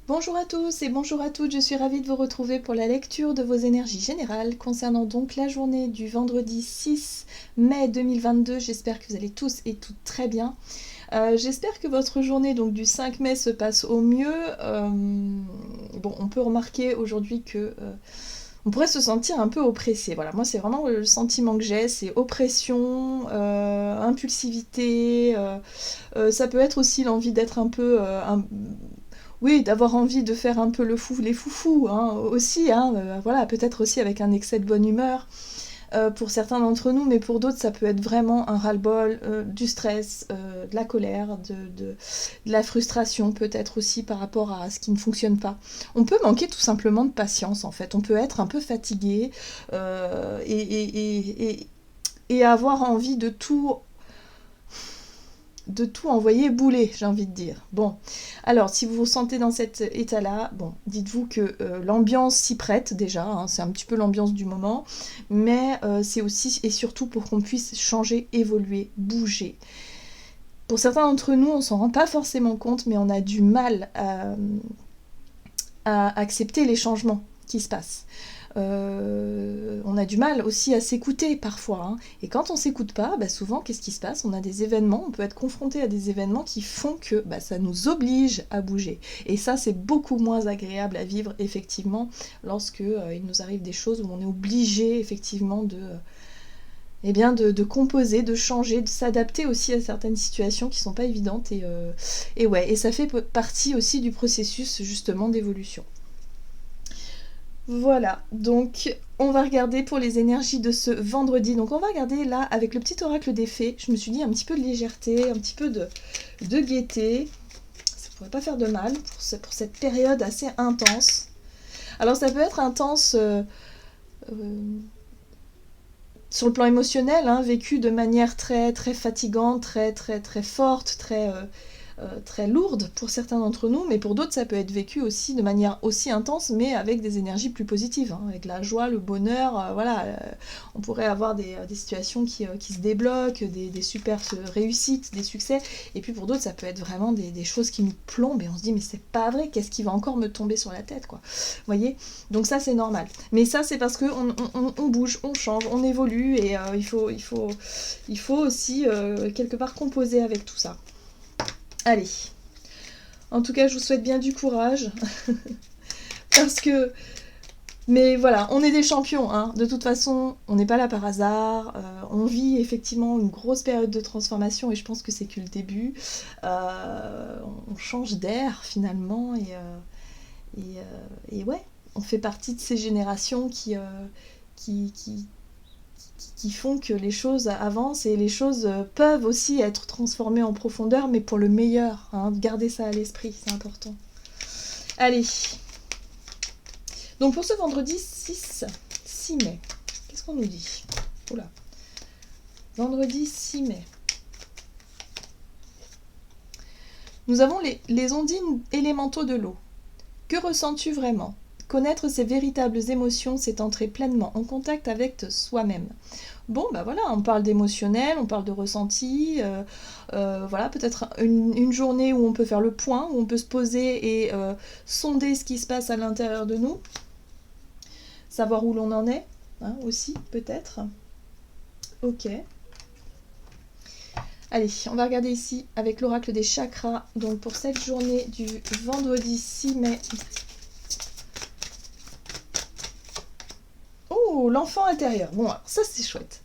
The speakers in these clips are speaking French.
Bonjour à tous et bonjour à toutes, je suis ravie de vous retrouver pour la lecture de vos énergies générales concernant donc la journée du vendredi 6 mai 2022. J'espère que vous allez tous et toutes très bien. J'espère que votre journée donc du 5 mai se passe au mieux. Bon, on peut remarquer aujourd'hui que on pourrait se sentir un peu oppressé. Voilà, moi c'est vraiment le sentiment que j'ai, c'est oppression, impulsivité. Ça peut être aussi l'envie d'être un peu oui, d'avoir envie de faire un peu les foufous, hein, aussi, hein, voilà, peut-être aussi avec un excès de bonne humeur pour certains d'entre nous, mais pour d'autres, ça peut être vraiment un ras-le-bol, du stress, de la colère, de la frustration, peut-être aussi par rapport à ce qui ne fonctionne pas. On peut manquer tout simplement de patience, en fait. On peut être un peu fatigué et avoir envie de tout envoyer bouler, j'ai envie de dire. Bon, alors si vous vous sentez dans cet état-là, bon, dites-vous que l'ambiance s'y prête déjà, hein, c'est un petit peu l'ambiance du moment, mais c'est aussi et surtout pour qu'on puisse changer, évoluer, bouger. Pour certains d'entre nous, on s'en rend pas forcément compte, mais on a du mal à accepter les changements qui se passent. On a du mal aussi à s'écouter parfois, hein. Et quand on s'écoute pas, bah souvent, qu'est-ce qui se passe? On a des événements, on peut être confronté à des événements qui font que bah, ça nous oblige à bouger. Et ça, c'est beaucoup moins agréable à vivre, effectivement, lorsque il nous arrive des choses où on est obligé, effectivement, eh bien, de composer, de changer, de s'adapter aussi à certaines situations qui sont pas évidentes. Et ouais, et ça fait partie aussi du processus, justement, d'évolution. Voilà, donc on va regarder pour les énergies de ce vendredi. Donc on va regarder là avec le petit oracle des fées. Je me suis dit un petit peu de légèreté, un petit peu de gaieté. Ça pourrait pas faire de mal pour cette période assez intense. Alors ça peut être intense euh, sur le plan émotionnel, hein, vécu de manière très très fatigante, très très très forte, très lourde pour certains d'entre nous, mais pour d'autres ça peut être vécu aussi de manière aussi intense, mais avec des énergies plus positives, hein, avec la joie, le bonheur, voilà, on pourrait avoir des situations qui se débloquent, des super réussites, des succès, et puis pour d'autres ça peut être vraiment des choses qui nous plombent, et on se dit mais c'est pas vrai, qu'est-ce qui va encore me tomber sur la tête, quoi. Vous voyez, donc ça c'est normal. Mais ça c'est parce qu'on on bouge, on change, on évolue, et il faut aussi quelque part composer avec tout ça. Allez, en tout cas, je vous souhaite bien du courage. Parce que. Mais voilà, on est des champions, hein. De toute façon, on n'est pas là par hasard. On vit effectivement une grosse période de transformation et je pense que c'est que le début. On change d'air finalement et ouais, on fait partie de ces générations qui, qui, qui font que les choses avancent et les choses peuvent aussi être transformées en profondeur, mais pour le meilleur, hein. Gardez ça à l'esprit, c'est important. Allez, donc pour ce vendredi 6 mai, qu'est-ce qu'on nous dit? Oula, vendredi 6 mai. Nous avons les ondines élémentaux de l'eau. Que ressens-tu vraiment? Connaître ses véritables émotions, c'est entrer pleinement en contact avec soi-même. Bon, bah voilà, on parle d'émotionnel, on parle de ressenti, voilà, peut-être une journée où on peut faire le point, où on peut se poser et sonder ce qui se passe à l'intérieur de nous, savoir où l'on en est, hein, aussi, peut-être. Ok. Allez, on va regarder ici avec l'oracle des chakras, donc pour cette journée du vendredi 6 mai. Oh, l'enfant intérieur. Bon, alors ça c'est chouette.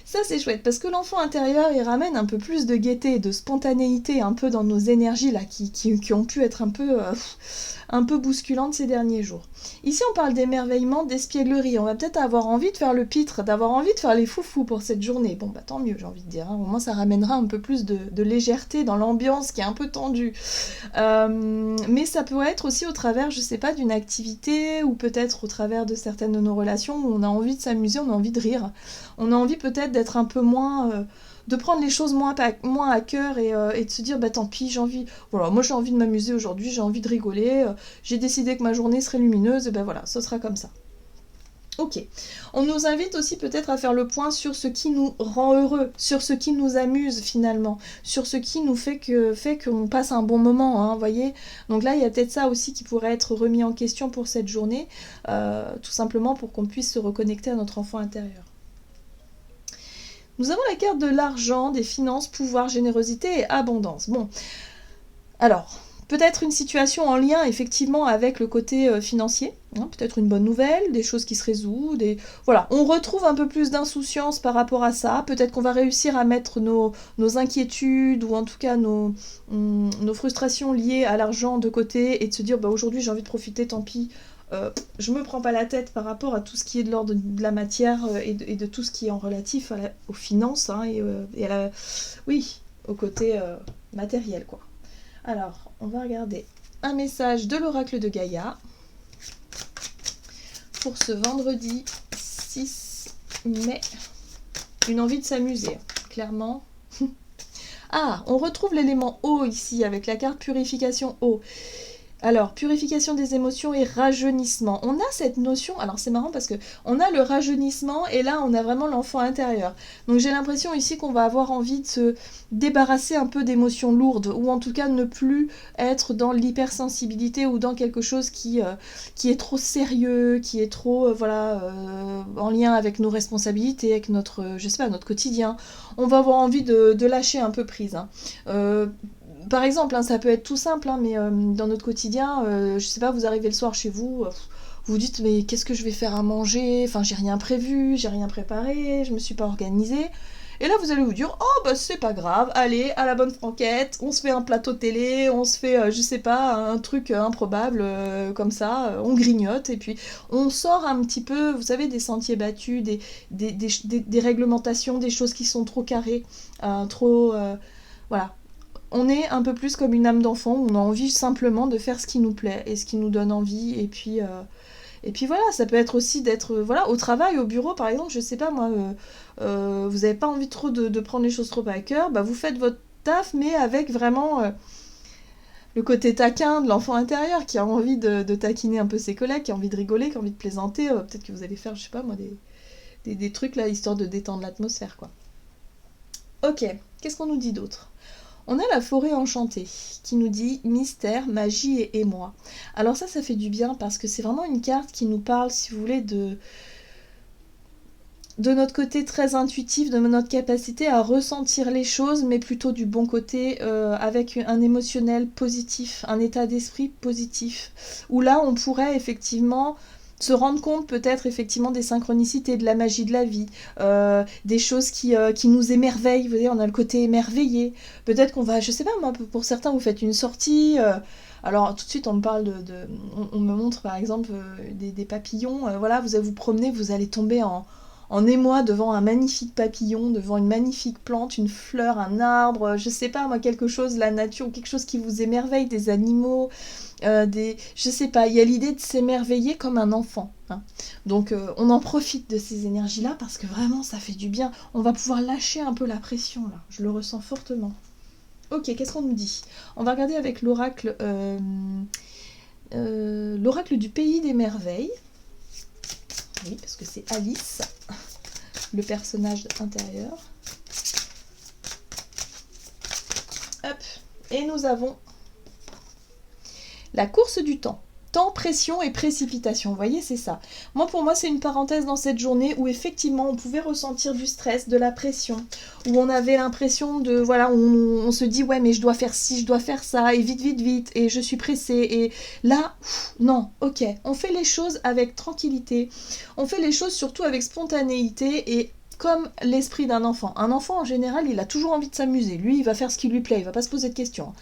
Ça c'est chouette parce que l'enfant intérieur il ramène un peu plus de gaieté, de spontanéité un peu dans nos énergies là qui ont pu être un peu bousculantes ces derniers jours. Ici on parle d'émerveillement, d'espièglerie. On va peut-être avoir envie de faire le pitre, d'avoir envie de faire les foufous pour cette journée. Bon bah tant mieux j'ai envie de dire, hein. Au moins ça ramènera un peu plus de légèreté dans l'ambiance qui est un peu tendue. Mais ça peut être aussi au travers, je sais pas, d'une activité ou peut-être au travers de certaines de nos relations où on a envie de s'amuser, on a envie de rire. On a envie peut-être d'être un peu moins. De prendre les choses moins à cœur et de se dire bah tant pis, j'ai envie. Voilà, moi j'ai envie de m'amuser aujourd'hui, j'ai envie de rigoler, j'ai décidé que ma journée serait lumineuse, et ben voilà, ce sera comme ça. Ok. On nous invite aussi peut-être à faire le point sur ce qui nous rend heureux, sur ce qui nous amuse finalement, sur ce qui nous fait qu'on passe un bon moment, hein, voyez. Donc là, il y a peut-être ça aussi qui pourrait être remis en question pour cette journée, tout simplement pour qu'on puisse se reconnecter à notre enfant intérieur. Nous avons la carte de l'argent, des finances, pouvoir, générosité et abondance. Bon, alors, peut-être une situation en lien effectivement avec le côté financier, hein, peut-être une bonne nouvelle, des choses qui se résoudent, voilà, on retrouve un peu plus d'insouciance par rapport à ça, peut-être qu'on va réussir à mettre nos inquiétudes ou en tout cas nos frustrations liées à l'argent de côté et de se dire bah, aujourd'hui j'ai envie de profiter, tant pis. Je me prends pas la tête par rapport à tout ce qui est de l'ordre de la matière et de tout ce qui est en relatif aux finances hein, et oui, au côté matériel quoi. Alors, on va regarder un message de l'oracle de Gaïa pour ce vendredi 6 mai. Une envie de s'amuser, clairement. Ah, on retrouve l'élément eau ici avec la carte purification eau. Alors, purification des émotions et rajeunissement. On a cette notion, alors c'est marrant parce que on a le rajeunissement et là on a vraiment l'enfant intérieur. Donc j'ai l'impression ici qu'on va avoir envie de se débarrasser un peu d'émotions lourdes ou en tout cas ne plus être dans l'hypersensibilité ou dans quelque chose qui est trop sérieux, qui est trop en lien avec nos responsabilités, avec notre, je sais pas, notre quotidien. On va avoir envie de lâcher un peu prise. Hein. Par exemple, hein, ça peut être tout simple, hein, mais dans notre quotidien, je sais pas, vous arrivez le soir chez vous, vous vous dites mais qu'est-ce que je vais faire à manger? Enfin, j'ai rien prévu, j'ai rien préparé, je me suis pas organisée. Et là, vous allez vous dire oh bah c'est pas grave, allez à la bonne franquette, on se fait un plateau télé, on se fait je sais pas un truc improbable comme ça, on grignote et puis on sort un petit peu, vous savez, des sentiers battus, des réglementations, des choses qui sont trop carrées, trop voilà. On est un peu plus comme une âme d'enfant, on a envie simplement de faire ce qui nous plaît et ce qui nous donne envie. Et puis voilà, ça peut être aussi d'être voilà, au travail, au bureau par exemple, je sais pas moi, vous n'avez pas envie trop de prendre les choses trop à cœur, bah vous faites votre taf, mais avec vraiment le côté taquin de l'enfant intérieur qui a envie de taquiner un peu ses collègues, qui a envie de rigoler, qui a envie de plaisanter. Peut-être que vous allez faire, je sais pas moi, des trucs là, histoire de détendre l'atmosphère quoi. Ok, qu'est-ce qu'on nous dit d'autre ? On a la forêt enchantée qui nous dit mystère, magie et émoi. Alors ça fait du bien parce que c'est vraiment une carte qui nous parle, si vous voulez, de notre côté très intuitif, de notre capacité à ressentir les choses, mais plutôt du bon côté, avec un émotionnel positif, un état d'esprit positif. Où là, on pourrait effectivement se rendre compte peut-être effectivement des synchronicités, de la magie de la vie, des choses qui nous émerveillent, vous voyez, on a le côté émerveillé. Peut-être qu'on va, je sais pas moi, pour certains vous faites une sortie, alors tout de suite on me parle on me montre par exemple des papillons, voilà, vous allez vous promener, vous allez tomber en émoi devant un magnifique papillon, devant une magnifique plante, une fleur, un arbre, je sais pas moi, quelque chose, la nature, quelque chose qui vous émerveille, des animaux, je sais pas, il y a l'idée de s'émerveiller comme un enfant. Hein. Donc on en profite de ces énergies-là parce que vraiment ça fait du bien. On va pouvoir lâcher un peu la pression là, je le ressens fortement. Ok, qu'est-ce qu'on nous dit ? On va regarder avec l'oracle du pays des merveilles. Oui, parce que c'est Alice, le personnage intérieur. Hop, et nous avons la course du temps. Temps, pression et précipitation, vous voyez, c'est ça. Pour moi, c'est une parenthèse dans cette journée où effectivement, on pouvait ressentir du stress, de la pression, où on avait l'impression de, voilà, on se dit, ouais, mais je dois faire ci, je dois faire ça, et vite, vite, vite, et je suis pressée, et là, non, ok, on fait les choses avec tranquillité, on fait les choses surtout avec spontanéité, et comme l'esprit d'un enfant. Un enfant, en général, il a toujours envie de s'amuser. Lui, il va faire ce qui lui plaît, il va pas se poser de questions.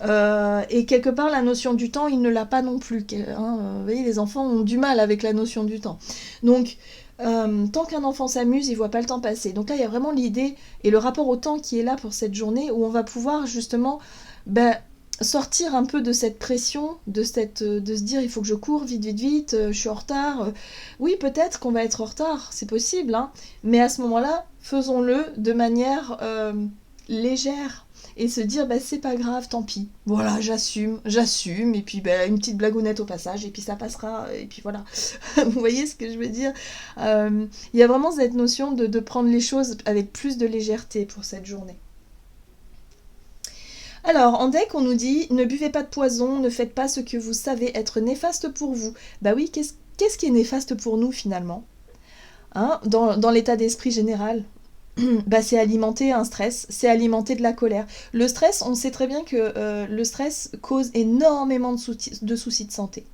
Et quelque part la notion du temps il ne l'a pas non plus vous voyez, les enfants ont du mal avec la notion du temps, donc tant qu'un enfant s'amuse il voit pas le temps passer, donc là il y a vraiment l'idée et le rapport au temps qui est là pour cette journée où on va pouvoir justement sortir un peu de cette pression, de se dire il faut que je cours vite vite vite, je suis en retard, oui peut-être qu'on va être en retard, c'est possible, hein, mais à ce moment-là faisons-le de manière légère et se dire bah c'est pas grave, tant pis. Voilà, j'assume, et puis bah, une petite blagounette au passage, et puis ça passera, et puis voilà. Vous voyez ce que je veux dire? Il y a vraiment cette notion de prendre les choses avec plus de légèreté pour cette journée. Alors, en deck, on nous dit « Ne buvez pas de poison, ne faites pas ce que vous savez être néfaste pour vous. » Bah oui, qu'est-ce qui est néfaste pour nous, finalement, hein, dans l'état d'esprit général? Bah, c'est alimenter un stress, c'est alimenter de la colère. Le stress, on sait très bien que le stress cause énormément de soucis de santé.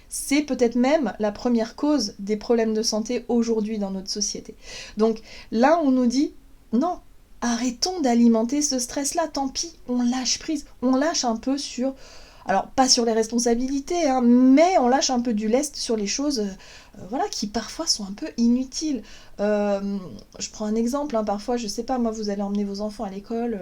C'est peut-être même la première cause des problèmes de santé aujourd'hui dans notre société. Donc là, on nous dit « Non, arrêtons d'alimenter ce stress-là, tant pis, on lâche prise, on lâche un peu sur... » Alors, pas sur les responsabilités, hein, mais on lâche un peu du lest sur les choses voilà, qui parfois sont un peu inutiles. Je prends un exemple, hein, parfois, je sais pas, moi, vous allez emmener vos enfants à l'école,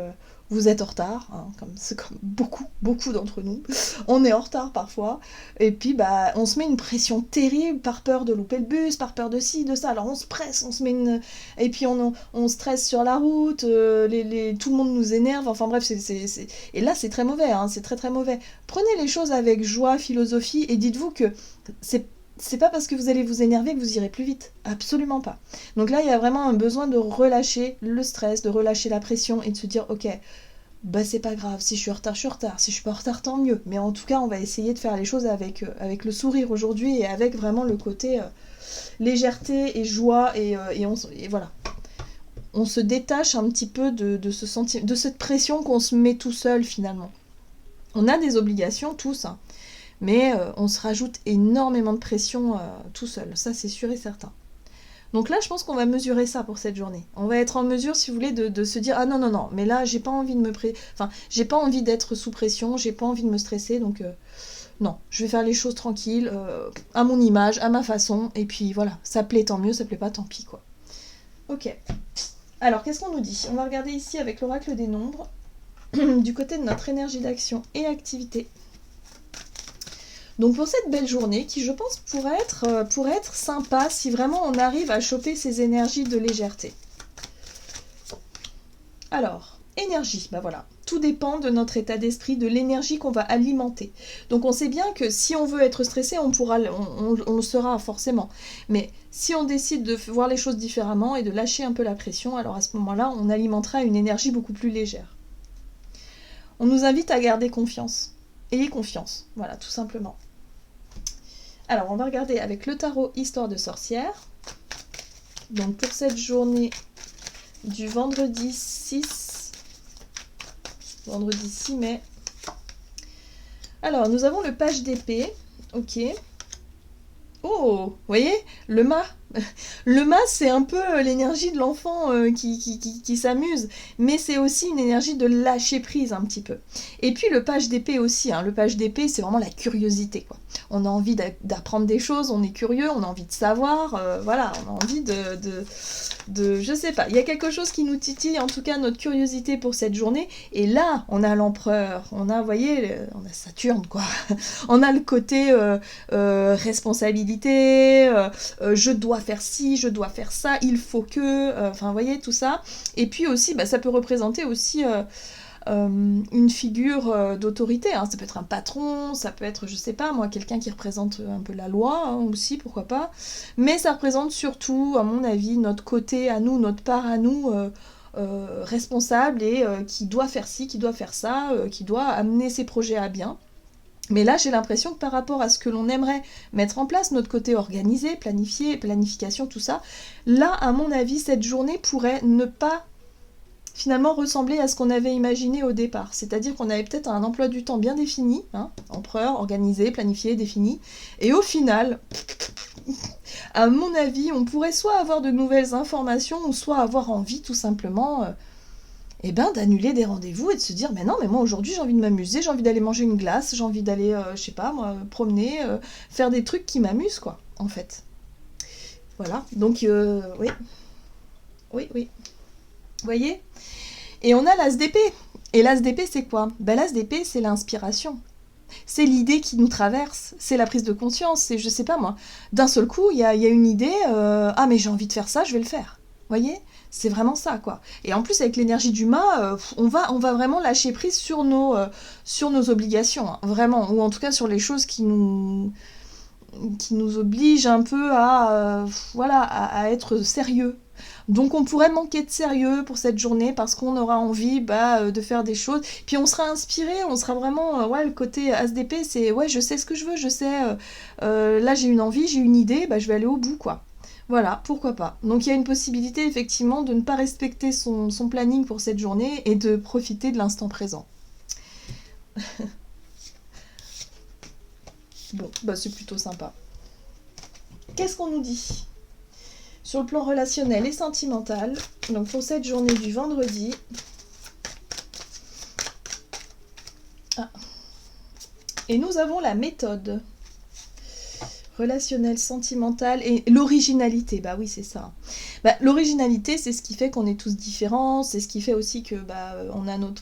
vous êtes en retard, hein, c'est comme beaucoup d'entre nous, on est en retard parfois, et puis bah, on se met une pression terrible par peur de louper le bus, par peur de ci, de ça, alors on se presse, on se met une... et puis on stresse sur la route, tout le monde nous énerve, enfin bref, et là c'est très mauvais, hein, c'est très mauvais. Prenez les choses avec joie, philosophie, et dites-vous que c'est pas parce que vous allez vous énerver que vous irez plus vite. Absolument pas. Donc là, il y a vraiment un besoin de relâcher le stress, de relâcher la pression et de se dire, ok, bah c'est pas grave, si je suis en retard, je suis en retard. Si je suis pas en retard, tant mieux. Mais en tout cas, on va essayer de faire les choses avec le sourire aujourd'hui et avec vraiment le côté légèreté et joie et voilà. On se détache un petit peu de cette pression qu'on se met tout seul finalement. On a des obligations tous, hein. Mais on se rajoute énormément de pression tout seul, ça c'est sûr et certain. Donc là, je pense qu'on va mesurer ça pour cette journée. On va être en mesure, si vous voulez, de se dire « Ah non, mais là, j'ai pas envie de j'ai pas envie d'être sous pression, j'ai pas envie de me stresser, donc non, je vais faire les choses tranquilles, à mon image, à ma façon, et puis voilà, ça plaît tant mieux, ça plaît pas tant pis, quoi. » Ok. Alors, qu'est-ce qu'on nous dit? On va regarder ici avec l'oracle des nombres, du côté de notre énergie d'action et activité. Donc pour cette belle journée, qui je pense pourrait être sympa si vraiment on arrive à choper ces énergies de légèreté. Alors, énergie, bah voilà, tout dépend de notre état d'esprit, de l'énergie qu'on va alimenter. Donc on sait bien que si on veut être stressé, on le sera forcément. Mais si on décide de voir les choses différemment et de lâcher un peu la pression, alors à ce moment-là, on alimentera une énergie beaucoup plus légère. On nous invite à garder confiance. Ayez confiance, voilà, tout simplement. Alors, on va regarder avec le tarot Histoire de sorcière. Donc, pour cette journée du vendredi 6 mai. Alors, nous avons le page d'épée. Ok. Oh, vous voyez, le mât. Le mât, c'est un peu l'énergie de l'enfant qui s'amuse, mais c'est aussi une énergie de lâcher prise un petit peu. Et puis le page d'épée aussi, hein. Le page d'épée, c'est vraiment la curiosité, quoi. On a envie d'apprendre des choses, on est curieux, on a envie de savoir, voilà, on a envie je sais pas, il y a quelque chose qui nous titille, en tout cas notre curiosité pour cette journée, et là, on a l'empereur, on a, vous voyez, on a Saturne, quoi. On a le côté responsabilité, je dois faire ci, je dois faire ça, il faut que, enfin, vous voyez, tout ça. Et puis aussi, bah, ça peut représenter aussi une figure d'autorité, hein. Ça peut être un patron, ça peut être, je sais pas, moi, quelqu'un qui représente un peu la loi, hein, aussi, pourquoi pas. Mais ça représente surtout, à mon avis, notre côté à nous, notre part à nous, responsable et qui doit faire ci, qui doit faire ça, qui doit amener ses projets à bien. Mais là, j'ai l'impression que par rapport à ce que l'on aimerait mettre en place, notre côté organisé, planifié, planification, tout ça, là, à mon avis, cette journée pourrait ne pas finalement ressembler à ce qu'on avait imaginé au départ. C'est-à-dire qu'on avait peut-être un emploi du temps bien défini, hein, empereur, organisé, planifié, défini, et au final, à mon avis, on pourrait soit avoir de nouvelles informations, ou soit avoir envie tout simplement... d'annuler des rendez-vous et de se dire mais non, mais moi aujourd'hui j'ai envie de m'amuser, j'ai envie d'aller manger une glace, j'ai envie d'aller, je sais pas moi, promener, faire des trucs qui m'amusent, quoi, en fait. Voilà, donc oui. Vous voyez? Et on a l'as d'épée. Et l'as d'épée, c'est quoi? Ben, l'as d'épée, c'est l'inspiration. C'est l'idée qui nous traverse, c'est la prise de conscience, c'est, je sais pas moi, d'un seul coup, il y a une idée, ah mais j'ai envie de faire ça, je vais le faire. Vous voyez? C'est vraiment ça, quoi. Et en plus, avec l'énergie du mât, on va vraiment lâcher prise sur nos obligations, hein, vraiment. Ou en tout cas sur les choses qui nous obligent un peu voilà, à être sérieux. Donc on pourrait manquer de sérieux pour cette journée parce qu'on aura envie de faire des choses. Puis on sera inspiré, on sera vraiment... ouais, le côté as d'épée, c'est ouais, je sais ce que je veux, je sais... là j'ai une envie, j'ai une idée, je vais aller au bout, quoi. Voilà, pourquoi pas. Donc il y a une possibilité effectivement de ne pas respecter son planning pour cette journée et de profiter de l'instant présent. Bon, c'est plutôt sympa. Qu'est-ce qu'on nous dit sur le plan relationnel et sentimental? Donc pour cette journée du vendredi... Et nous avons la méthode. Relationnel, sentimental et l'originalité, oui c'est ça. L'originalité c'est ce qui fait qu'on est tous différents, c'est ce qui fait aussi que on a notre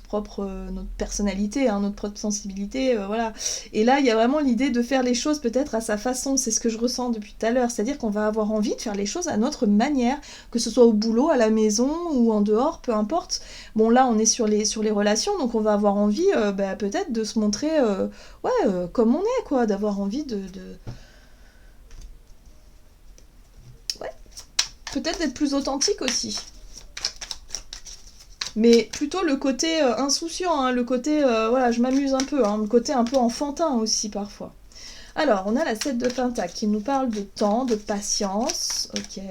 personnalité, hein, notre propre sensibilité, voilà. Et là il y a vraiment l'idée de faire les choses peut-être à sa façon, c'est ce que je ressens depuis tout à l'heure, c'est-à-dire qu'on va avoir envie de faire les choses à notre manière, que ce soit au boulot, à la maison ou en dehors, peu importe. Bon là on est sur les relations, donc on va avoir envie peut-être de se montrer comme on est, quoi, d'avoir envie de... Peut-être d'être plus authentique aussi. Mais plutôt le côté insouciant, hein, le côté, voilà, je m'amuse un peu, hein, le côté un peu enfantin aussi parfois. Alors, on a la 7 de Pentacle qui nous parle de temps, de patience, ok.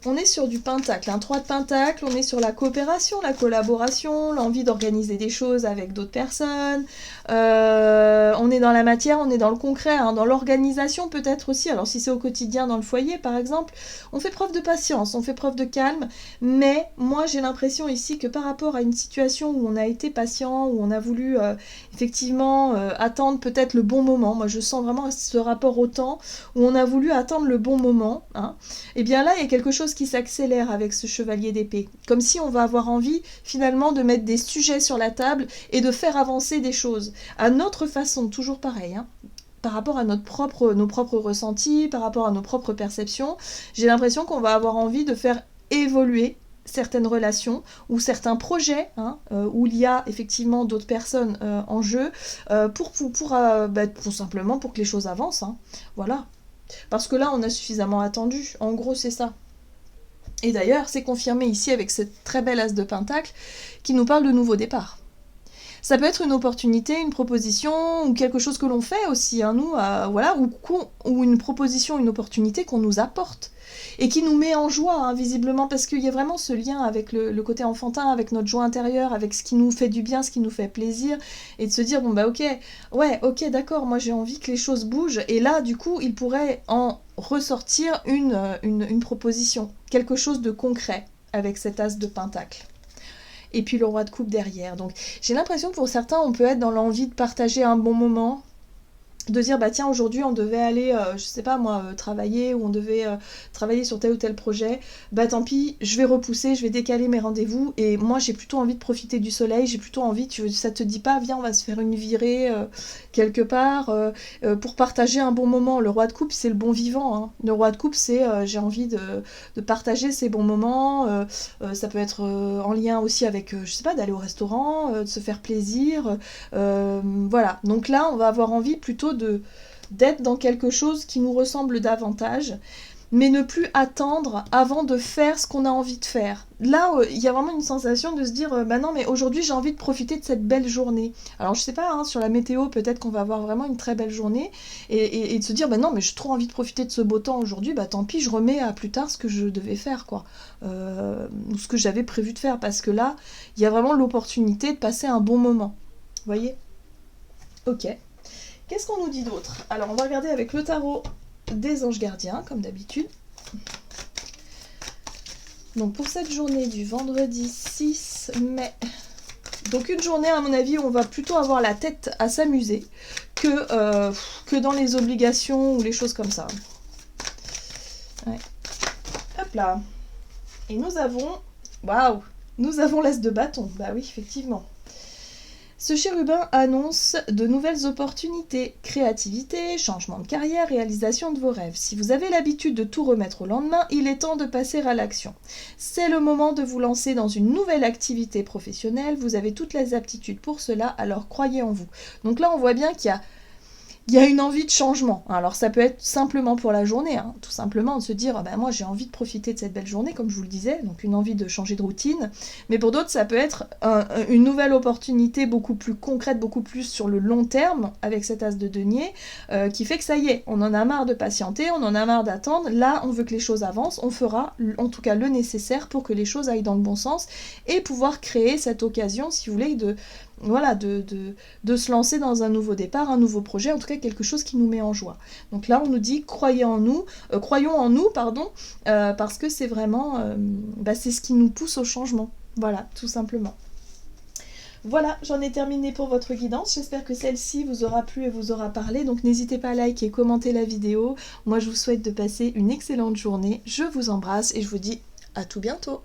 On est sur du Pentacle, un 3 de Pentacle, on est sur la coopération, la collaboration, l'envie d'organiser des choses avec d'autres personnes. On est dans la matière, on est dans le concret, hein, dans l'organisation peut-être aussi. Alors si c'est au quotidien dans le foyer par exemple, on fait preuve de patience, on fait preuve de calme. Mais moi j'ai l'impression ici que par rapport à une situation où on a été patient, où on a voulu effectivement attendre peut-être le bon moment, moi je sens vraiment ce rapport au temps, où on a voulu attendre le bon moment, hein, et bien là il y a quelque chose qui s'accélère avec ce chevalier d'épée. Comme si on va avoir envie finalement de mettre des sujets sur la table et de faire avancer des choses. À notre façon, toujours pareil, hein, par rapport à nos propres ressentis, par rapport à nos propres perceptions, j'ai l'impression qu'on va avoir envie de faire évoluer certaines relations ou certains projets, hein, où il y a effectivement d'autres personnes en jeu, pour simplement pour que les choses avancent, hein. Voilà. Parce que là, on a suffisamment attendu. En gros, c'est ça. Et d'ailleurs, c'est confirmé ici avec cette très belle as de Pentacle qui nous parle de nouveau départ. Ça peut être une opportunité, une proposition, ou quelque chose que l'on fait aussi, hein, nous, voilà, ou une proposition, une opportunité qu'on nous apporte, et qui nous met en joie, hein, visiblement, parce qu'il y a vraiment ce lien avec le côté enfantin, avec notre joie intérieure, avec ce qui nous fait du bien, ce qui nous fait plaisir, et de se dire, ok, d'accord, moi j'ai envie que les choses bougent, et là, du coup, il pourrait en ressortir une proposition, quelque chose de concret, avec cet as de Pentacle. Et puis le roi de coupe derrière. Donc j'ai l'impression que pour certains, on peut être dans l'envie de partager un bon moment, de dire tiens, aujourd'hui on devait aller je sais pas moi travailler, ou on devait travailler sur tel ou tel projet, tant pis, je vais repousser, je vais décaler mes rendez-vous, et moi j'ai plutôt envie de profiter du soleil, j'ai plutôt envie, ça te dit pas viens on va se faire une virée quelque part pour partager un bon moment. Le roi de coupe c'est le bon vivant, hein. Le roi de coupe c'est j'ai envie de partager ces bons moments, ça peut être en lien aussi avec je sais pas, d'aller au restaurant, de se faire plaisir, voilà. Donc là on va avoir envie plutôt d'être dans quelque chose qui nous ressemble davantage, mais ne plus attendre avant de faire ce qu'on a envie de faire. Là, il y a vraiment une sensation de se dire non, mais aujourd'hui j'ai envie de profiter de cette belle journée. Alors je sais pas, hein, sur la météo, peut-être qu'on va avoir vraiment une très belle journée, et de se dire non, mais j'ai trop envie de profiter de ce beau temps aujourd'hui, tant pis, je remets à plus tard ce que je devais faire, quoi. Ou ce que j'avais prévu de faire, parce que là, il y a vraiment l'opportunité de passer un bon moment. Vous voyez ? Ok. Qu'est-ce qu'on nous dit d'autre? Alors, on va regarder avec le tarot des anges gardiens, comme d'habitude. Donc, pour cette journée du vendredi 6 mai... Donc, une journée, à mon avis, où on va plutôt avoir la tête à s'amuser que dans les obligations ou les choses comme ça. Ouais. Hop là. Et nous avons... Waouh! Nous avons l'as de bâton. Bah oui, effectivement. Ce chérubin annonce de nouvelles opportunités, créativité, changement de carrière, réalisation de vos rêves. Si vous avez l'habitude de tout remettre au lendemain, il est temps de passer à l'action. C'est le moment de vous lancer dans une nouvelle activité professionnelle, vous avez toutes les aptitudes pour cela, alors croyez en vous. Donc là on voit bien qu'il y a une envie de changement. Alors ça peut être simplement pour la journée, hein, tout simplement de se dire ah ben moi j'ai envie de profiter de cette belle journée, comme je vous le disais, donc une envie de changer de routine. Mais pour d'autres ça peut être une nouvelle opportunité beaucoup plus concrète, beaucoup plus sur le long terme, avec cet as de denier, qui fait que ça y est, on en a marre de patienter, on en a marre d'attendre, là on veut que les choses avancent, on fera en tout cas le nécessaire pour que les choses aillent dans le bon sens, et pouvoir créer cette occasion, si vous voulez, de se lancer dans un nouveau départ, un nouveau projet, en tout cas quelque chose qui nous met en joie. Donc là, on nous dit croyons en nous, parce que c'est vraiment, c'est ce qui nous pousse au changement. Voilà, tout simplement. Voilà, j'en ai terminé pour votre guidance. J'espère que celle-ci vous aura plu et vous aura parlé. Donc n'hésitez pas à liker et commenter la vidéo. Moi, je vous souhaite de passer une excellente journée. Je vous embrasse et je vous dis à tout bientôt.